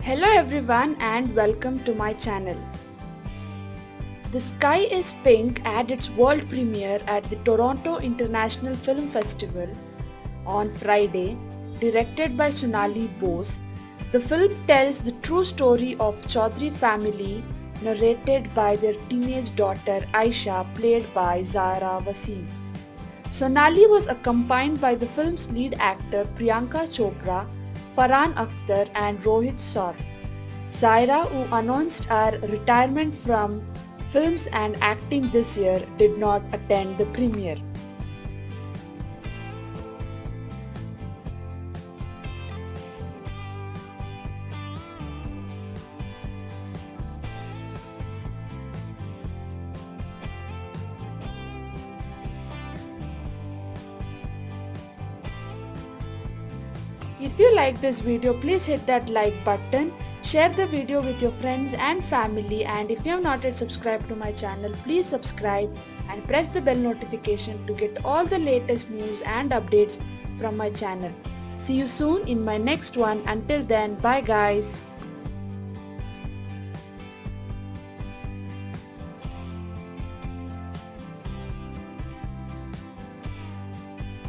Hello everyone and welcome to my channel. The Sky is Pink had its world premiere at the Toronto International Film Festival on Friday. Directed by Sonali Bose, the film tells the true story of Chaudhary family narrated by their teenage daughter Aisha, played by Zara Wasim. Sonali was accompanied by the film's lead actor Priyanka Chopra, Farhan Akhtar and Rohit Sarf. Zaira, who announced her retirement from films and acting this year, did not attend the premiere. If you like this video, please hit that like button, share the video with your friends and family, and if you have not yet subscribed to my channel, please subscribe and press the bell notification to get all the latest news and updates from my channel. See you soon in my next one. Until then, bye guys.